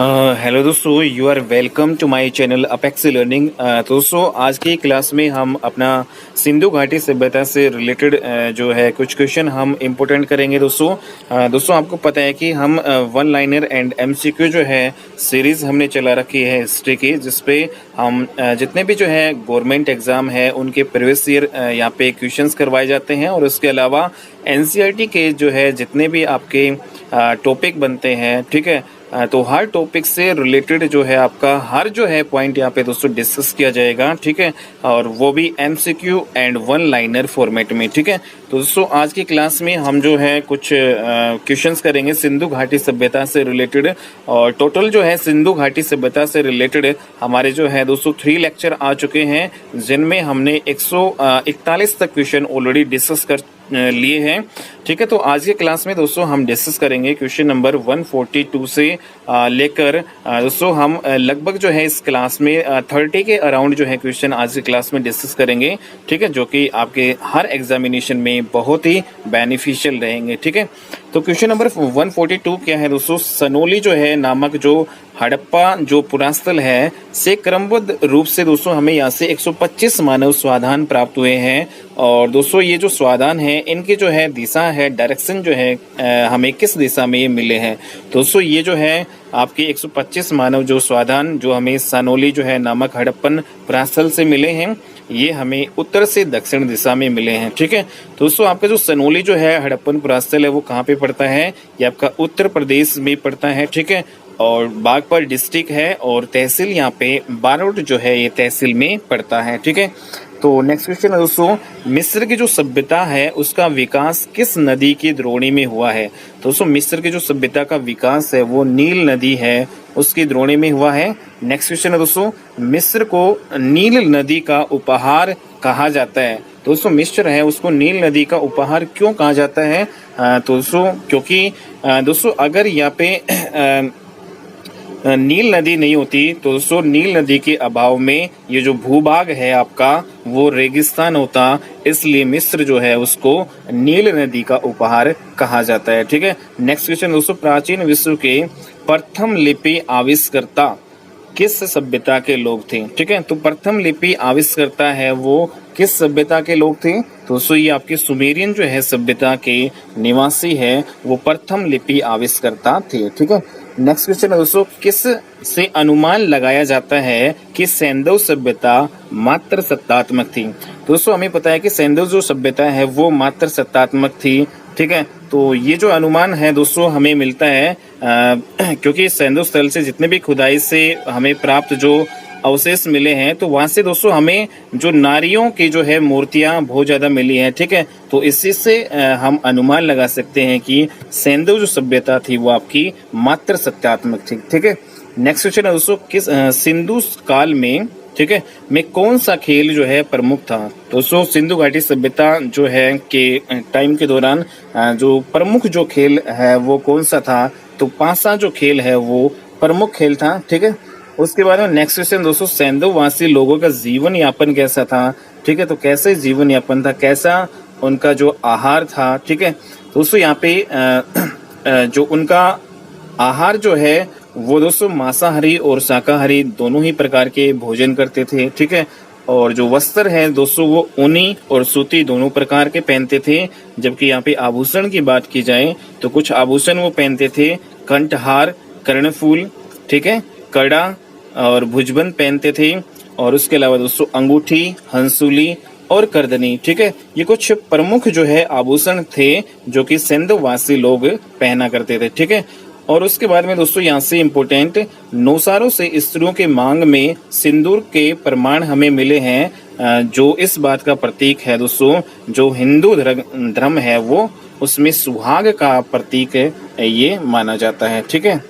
Hello दोस्तों, you are welcome to my channel Apex Learning. दोस्तों, आज की क्लास में हम अपना सिंधु घाटी सभ्यता से रिलेटेड जो है कुछ क्वेश्चन हम इम्पोर्टेंट करेंगे। दोस्तों आपको पता है कि हम वन लाइनर एंड एमसीक्यू जो है सीरीज हमने चला रखी है हिस्ट्री की, जिसपे हम जितने भी जो है गवर्नमेंट एग्जाम है उनके प्रीवियस ईयर यहाँ पे क्वेश्चंस करवाए जाते हैं, और उसके अलावा एनसीईआरटी के जो है जितने भी आपके टॉपिक बनते हैं, ठीक है, तो हर टॉपिक से रिलेटेड जो है आपका हर जो है पॉइंट यहाँ पे दोस्तों डिस्कस किया जाएगा, ठीक है, और वो भी MCQ and one liner format में, ठीक है। तो दोस्तों आज की क्लास में हम जो है कुछ क्वेश्चंस करेंगे सिंधु घाटी सभ्यता से रिलेटेड, और टोटल जो है सिंधु घाटी सभ्यता से रिलेटेड हमारे जो है दोस्तों 3 लेक्चर आ चुके हैं, जिनमें हमने 141 तक क्वेश्चन ऑलरेडी डिस्कस कर लिए हैं, ठीक है। तो आज के क्लास में दोस्तों हम डिस्कस करेंगे क्वेश्चन नंबर 142 से लेकर दोस्तों हम लगभग जो है इस क्लास में 30 के अराउंड जो है क्वेश्चन आज की क्लास में डिस्कस करेंगे, ठीक है, जो कि आपके हर एग्जामिनेशन में बहुत ही बेनिफिशियल रहेंगे, ठीक है। तो क्वेश्चन नंबर 142 क्या है दोस्तों? सनोली जो है नामक जो हड़प्पा जो पुरास्थल है से क्रमबद्ध रूप से दोस्तों हमें यहाँ से 125 मानव स्वाधान प्राप्त हुए हैं, और दोस्तों ये जो स्वाधान है इनकी जो है दिशा है, डायरेक्शन जो है हमें किस दिशा में ये मिले हैं। दोस्तों ये जो है आपके 125 मानव जो स्वाधान जो हमें सनोली जो है नामक हड़प्पन पुरास्थल से मिले हैं, ये हमें उत्तर से दक्षिण दिशा में मिले हैं, ठीक है। दोस्तों आपका जो सनोली जो है हड़प्पन पुरास्थल है वो कहाँ पे पड़ता है? ये आपका उत्तर प्रदेश में पड़ता है, ठीक है, और बागपत डिस्ट्रिक्ट है, और तहसील यहाँ पे बारोट जो है ये तहसील में पड़ता है, ठीक है। तो नेक्स्ट क्वेश्चन है दोस्तों, मिस्र की जो सभ्यता है उसका विकास किस नदी की द्रोणी में हुआ है? दोस्तों मिस्र की जो सभ्यता का विकास है वो नील नदी है उसकी द्रोणी में हुआ है। नेक्स्ट क्वेश्चन है दोस्तों, मिस्र को नील नदी का उपहार कहा जाता है? दोस्तों मिस्र है उसको नील नदी का उपहार क्यों कहा जाता है? दोस्तों क्योंकि दोस्तों अगर यहाँ पे नील नदी नहीं होती तो दोस्तों नील नदी के अभाव में ये जो भूभाग है आपका वो रेगिस्तान होता, इसलिए मिस्र जो है उसको नील नदी का उपहार कहा जाता है, ठीक है। नेक्स्ट क्वेश्चन दोस्तों, प्राचीन विश्व के प्रथम लिपि आविष्कर्ता किस सभ्यता के लोग थे? ठीक है, तो प्रथम लिपि आविष्कर्ता है वो किस सभ्यता के लोग थे? तो दोस्तों ये आपके सुमेरियन जो है सभ्यता के निवासी है वो प्रथम लिपि आविष्कर्ता थे, ठीक है। नेक्स्ट क्वेश्चन है दोस्तों, किस से अनुमान लगाया जाता है कि सैंधव सभ्यता मात्र सत्तात्मक थी? दोस्तों हमें पता है कि सैंधव जो सभ्यता है वो मात्र सत्तात्मक थी, ठीक है। तो ये जो अनुमान है दोस्तों हमें मिलता है क्योंकि सैंधव स्थल से जितने भी खुदाई से हमें प्राप्त जो अवशेष मिले हैं तो वहां से दोस्तों हमें जो नारियों की जो है मूर्तियां बहुत ज्यादा मिली हैं, ठीक है। तो इसी से हम अनुमान लगा सकते हैं कि सैंधव जो सभ्यता थी वो आपकी मात्र सत्यात्मक थी, ठीक है। नेक्स्ट क्वेश्चन है दोस्तों, किस सिंधु काल में, ठीक है, में कौन सा खेल जो है प्रमुख था? दोस्तों सिंधु घाटी सभ्यता जो है के टाइम के दौरान जो प्रमुख जो खेल है वो कौन सा था? तो पासा जो खेल है वो प्रमुख खेल था, ठीक है। उसके बाद में नेक्स्ट क्वेश्चन दोस्तों, सैंधववासी लोगों का जीवन यापन कैसा था? ठीक है, तो कैसे जीवन यापन था, कैसा उनका जो आहार था, ठीक है। दोस्तों यहाँ पे जो उनका आहार जो है वो दोस्तों मांसाहारी और शाकाहारी दोनों ही प्रकार के भोजन करते थे, ठीक है। और जो वस्त्र है दोस्तों वो ऊनी और सूती दोनों प्रकार के पहनते थे। जबकि यहाँ पे आभूषण की बात की जाए तो कुछ आभूषण वो पहनते थे, कंठहार, कर्णफूल, ठीक है, कड़ा और भुजबंद पहनते थे, और उसके अलावा दोस्तों अंगूठी, हंसुली और करदनी, ठीक है। ये कुछ प्रमुख जो है आभूषण थे जो कि सैंधववासी लोग पहना करते थे, ठीक है। और उसके बाद में दोस्तों यहाँ से इम्पोर्टेंट, नौसारों से स्त्रियों के मांग में सिंदूर के प्रमाण हमें मिले हैं, जो इस बात का प्रतीक है दोस्तों जो हिंदू धर्म है वो उसमें सुहाग का प्रतीक ये माना जाता है, ठीक है।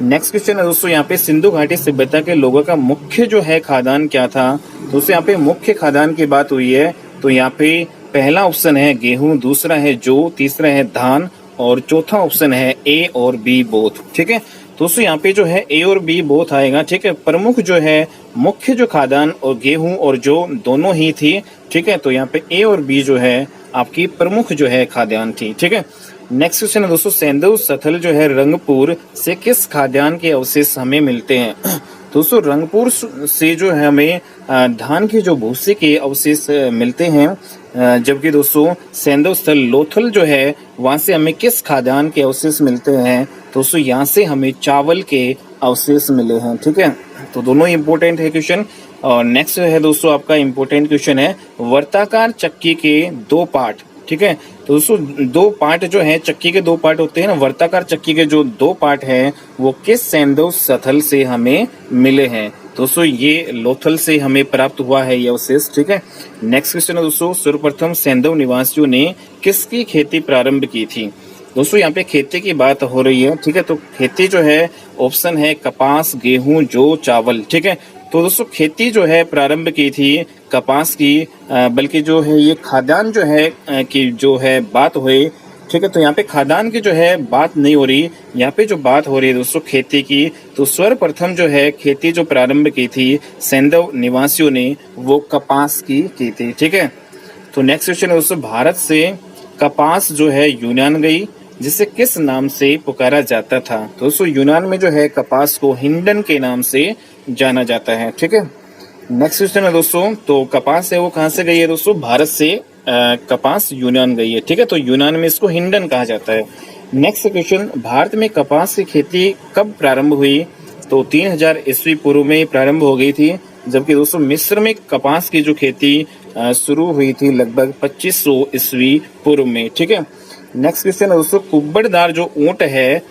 नेक्स्ट क्वेश्चन है दोस्तों, यहाँ पे सिंधु घाटी सभ्यता के लोगों का मुख्य जो है खाद्यान्न क्या था? दोस्तों यहाँ पे मुख्य खाद्यान्न की बात हुई है तो यहाँ पे पहला ऑप्शन है गेहूं, दूसरा है जौ, तीसरा है धान, और चौथा ऑप्शन है ए और बी बोथ, ठीक है। दोस्तों यहाँ पे जो है ए और बी बोथ आएगा, ठीक है। प्रमुख जो है मुख्य जो खाद्यान्न और गेहूं और जौ दोनों ही थी, ठीक है। तो यहाँ पे ए और बी जो है आपकी प्रमुख जो है खाद्यान्न थी, ठीक है। नेक्स्ट क्वेश्चन है दोस्तों, सेंधव स्थल जो है रंगपुर से किस खाद्यान्न के अवशेष हमें मिलते हैं? दोस्तों रंगपुर से जो है हमें धान के जो भूसे के अवशेष मिलते हैं, जबकि दोस्तों सेंधव स्थल लोथल जो है वहां से हमें किस खाद्यान्न के अवशेष मिलते हैं? दोस्तों यहाँ से हमें चावल के अवशेष मिले हैं। ठीक है, तो दोनों इंपोर्टेंट है क्वेश्चन। और नेक्स्ट है दोस्तों आपका इंपोर्टेंट क्वेश्चन है, वर्ताकार चक्की के दो पार्ट। ठीक है, तो दोस्तों दो पार्ट जो है, चक्की के दो पार्ट होते हैं ना, वर्ताकार चक्की के जो दो पार्ट हैं वो किस सेंधव स्थल से हमें मिले हैं? दोस्तों ये लोथल से हमें प्राप्त हुआ है ये अवशेष। ठीक है, नेक्स्ट क्वेश्चन है दोस्तों, सर्वप्रथम सेंधव निवासियों ने किसकी खेती प्रारंभ की थी? दोस्तों यहाँ पे खेती की बात हो रही है। ठीक है, तो खेती जो है ऑप्शन है कपास, गेहूं, जौ, चावल। ठीक है, तो दोस्तों खेती जो है प्रारंभ की थी कपास की, बल्कि जो है ये खाद्यान्न जो है की जो है बात हुई। ठीक है, तो यहाँ पे खाद्यान्न की जो है बात नहीं हो रही, यहाँ पे जो बात हो रही है दोस्तों खेती की। तो सर्वप्रथम जो है खेती जो प्रारंभ की थी सेंधव निवासियों ने वो कपास की थी। ठीक है, तो नेक्स्ट क्वेश्चन है दोस्तों, भारत से कपास जो है यूनान गई, जिसे किस नाम से पुकारा जाता था? दोस्तों यूनान में जो है कपास को हिंडन के नाम से जाना जाता है। ठीक है, नेक्स्ट क्वेश्चन है दोस्तों, तो कपास है वो कहाँ से गई है? दोस्तों भारत से कपास यूनान गई है। ठीक है, तो यूनान में इसको हिंडन कहा जाता है। नेक्स्ट क्वेश्चन, भारत में कपास की खेती कब प्रारंभ हुई? तो 3000 ईस्वी पूर्व में प्रारंभ हो गई थी, जबकि दोस्तों मिस्र में कपास की जो खेती शुरू हुई थी लगभग 2500 ईस्वी पूर्व में। ठीक है, नेक्स्ट क्वेश्चन है दोस्तों, कुब्बड़दार जो ऊंट है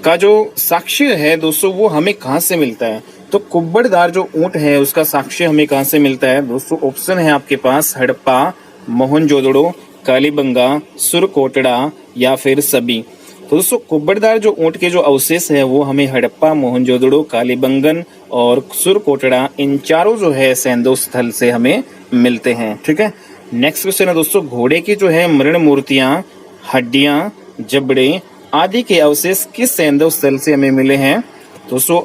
का जो साक्ष्य है दोस्तों वो हमें कहाँ से मिलता है? तो कुब्बड़दार जो ऊंट है उसका साक्ष्य हमें कहाँ से मिलता है? दोस्तों ऑप्शन है आपके पास हड़प्पा, मोहनजोदड़ो, कालीबंगा, सुरकोटड़ा या फिर सभी। तो दोस्तों कुब्बड़दार जो ऊंट के जो अवशेष है वो हमें हड़प्पा, मोहनजोदड़ो, कालीबंगन और सुरकोटड़ा, इन चारों जो है सेंधव स्थल से हमें मिलते हैं। ठीक है, नेक्स्ट क्वेश्चन है दोस्तों, घोड़े की जो है मृण मूर्तियां, हड्डियां, जबड़े आदि के अवशेष किस सेंधव स्थल से हमें मिले हैं? दोस्तों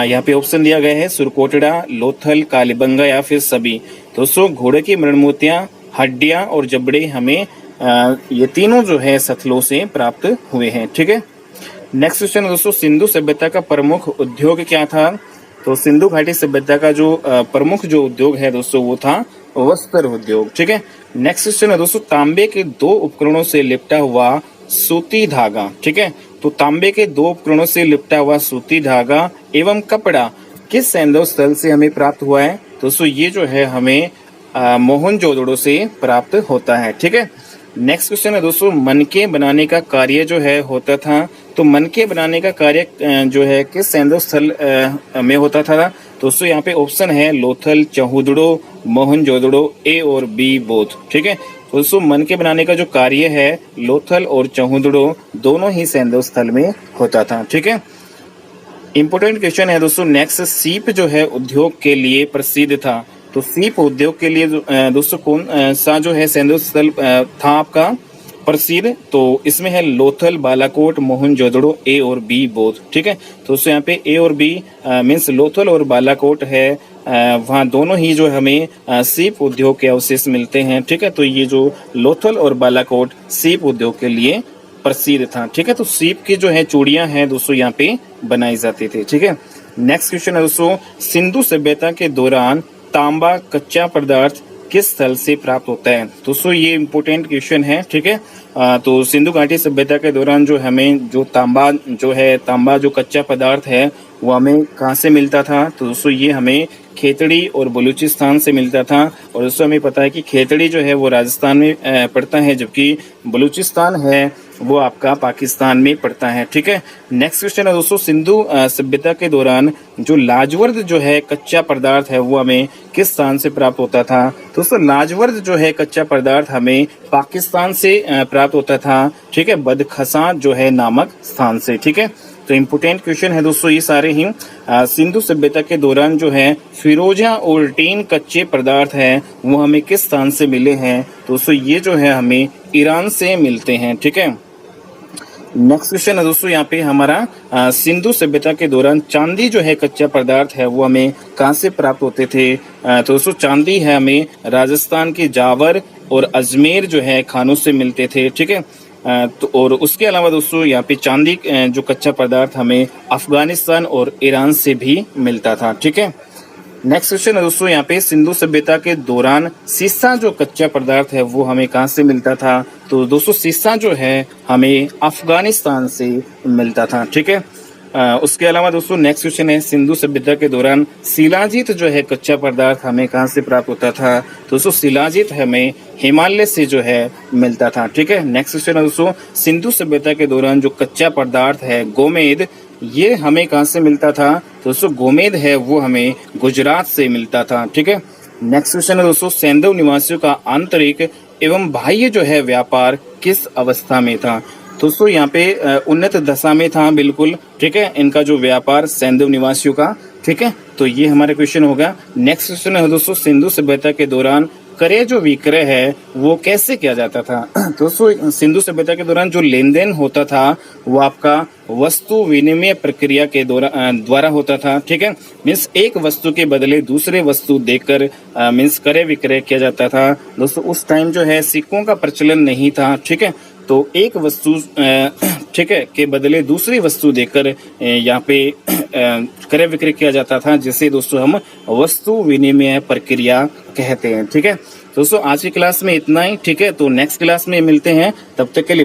यहाँ पे ऑप्शन दिया गया है सुरकोटड़ा, लोथल, कालीबंगा या फिर सभी। दोस्तों घोड़े की मृण मूर्तियां, हड्डियां और जबड़े हमें ये तीनों जो है स्थलों से प्राप्त हुए हैं। ठीक है, नेक्स्ट क्वेश्चन है दोस्तों, सिंधु सभ्यता का प्रमुख उद्योग क्या था? तो सिंधु घाटी सभ्यता का जो प्रमुख जो उद्योग है दोस्तों वो था वस्त्र उद्योग। ठीक है, नेक्स्ट क्वेश्चन है दोस्तों, तांबे के दो उपकरणों से लिपटा हुआ सूती धागा। ठीक है, तो तांबे के दो उपकरणों से लिपटा हुआ सूती धागा एवं कपड़ा किस सेंधव स्थल से हमें प्राप्त हुआ है? दोस्तों ये जो है हमें मोहनजोदड़ो से प्राप्त होता है। ठीक है, नेक्स्ट क्वेश्चन है दोस्तों, मनके बनाने का कार्य जो है होता था, तो मनके बनाने का कार्य जो है किस सेंधव स्थल में होता था? दोस्तों यहाँ पे ऑप्शन है लोथल, चहुदड़ो, मोहनजोदड़ो, ए और बी बोथ। ठीक है, दोस्तों मनके बनाने का जो कार्य है लोथल और चहुदड़ो दोनों ही सेंधव स्थल में होता था। ठीक है, इंपोर्टेंट क्वेश्चन है दोस्तों नेक्स्ट, सीप जो है उद्योग के लिए प्रसिद्ध था, तो सीप उद्योग के लिए दोस्तों कौन सा जो है सेंधव स्थल था आपका प्रसिद्ध? तो इसमें है लोथल, बालाकोट, मोहनजोदड़ो, ए और बी बोथ। ठीक है, तो दोस्तों यहाँ पे ए और बी मीन्स लोथल और बालाकोट है, वहाँ दोनों ही जो हमें सीप उद्योग के अवशेष मिलते हैं। ठीक है, तो ये जो लोथल और बालाकोट सीप उद्योग के लिए प्रसिद्ध था। ठीक है, तो सीप की जो है चूड़ियां हैं दोस्तों यहाँ पे बनाई जाती थी। ठीक है, नेक्स्ट क्वेश्चन है दोस्तों, सिंधु सभ्यता के दौरान तांबा कच्चा पदार्थ किस स्थल से प्राप्त होता है? दोस्तों ये इम्पोर्टेंट क्वेश्चन है। ठीक है, तो सिंधु घाटी सभ्यता के दौरान जो हमें जो तांबा जो कच्चा पदार्थ है वो हमें कहाँ से मिलता था? तो दोस्तों ये हमें खेतड़ी और बलूचिस्तान से मिलता था, और दोस्तों हमें पता है कि खेतड़ी जो है वो राजस्थान में पड़ता है, जबकि बलूचिस्तान है वो आपका पाकिस्तान में पड़ता है। ठीक है, नेक्स्ट क्वेश्चन है दोस्तों, सिंधु सभ्यता के दौरान जो लाजवर्द जो है कच्चा पदार्थ है वो हमें किस स्थान से प्राप्त होता था? दोस्तों लाजवर्द जो है कच्चा पदार्थ हमें पाकिस्तान से प्राप्त होता था। ठीक है, बदखसा जो है नामक स्थान से। ठीक है, तो इम्पोर्टेंट क्वेश्चन है दोस्तों ये सारे ही। सिंधु सभ्यता के दौरान जो है फिरोजा और टीन कच्चे पदार्थ है वो हमें किस स्थान से मिले हैं? दोस्तों ये जो है हमें ईरान से मिलते हैं। ठीक है, नेक्स्ट क्वेश्चन है दोस्तों यहाँ पे हमारा सिंधु सभ्यता के दौरान चांदी जो है कच्चा पदार्थ है वो हमें कहाँ से प्राप्त होते थे? तो दोस्तों चांदी है हमें राजस्थान के जावर और अजमेर जो है खानों से मिलते थे। ठीक है, तो और उसके अलावा दोस्तों यहाँ पे चांदी जो कच्चा पदार्थ हमें अफगानिस्तान और ईरान से भी मिलता था। ठीक है, नेक्स्ट क्वेश्चन है दोस्तों यहाँ पे सिंधु सभ्यता के दौरान सीसा जो कच्चा पदार्थ है वो हमें कहाँ से मिलता था? तो दोस्तों सीसा जो है हमें अफगानिस्तान से मिलता था। ठीक है, उसके अलावा दोस्तों नेक्स्ट क्वेश्चन है सिंधु सभ्यता के दौरान शिलाजीत जो है कच्चा पदार्थ हमें कहाँ से प्राप्त होता था? दोस्तों शिलाजीत हमें हिमालय से जो है मिलता था। ठीक है, नेक्स्ट क्वेश्चन है दोस्तों सिंधु सभ्यता के दौरान जो कच्चा पदार्थ है गोमेद, ये हमें कहाँ से मिलता था? दोस्तों गोमेद है वो हमें गुजरात से मिलता था। ठीक है, नेक्स्ट क्वेश्चन है दोस्तों सैंधव निवासियों का आंतरिक एवं बाह्य जो है व्यापार किस अवस्था में था? दोस्तों यहाँ पे उन्नत दशा में था बिल्कुल। ठीक है, इनका जो व्यापार सैंधव निवासियों का। ठीक है, तो ये हमारा क्वेश्चन होगा। नेक्स्ट क्वेश्चन है दोस्तों सिंधु सभ्यता के दौरान क्रय जो विक्रय है वो कैसे किया जाता था? दोस्तों सिंधु सभ्यता के दौरान जो लेन देन होता था वो आपका वस्तु विनिमय प्रक्रिया के द्वारा होता था। ठीक है, मीन्स एक वस्तु के बदले दूसरे वस्तु देकर मीन्स क्रय विक्रय किया जाता था। दोस्तों उस टाइम जो है सिक्कों का प्रचलन नहीं था। ठीक है, तो एक वस्तु ठीक है के बदले दूसरी वस्तु देकर यहाँ पे क्रय विक्रय किया जाता था, जिसे दोस्तों हम वस्तु विनिमय प्रक्रिया कहते हैं। ठीक है दोस्तों, आज की क्लास में इतना ही। ठीक है, तो नेक्स्ट क्लास में मिलते हैं, तब तक के लिए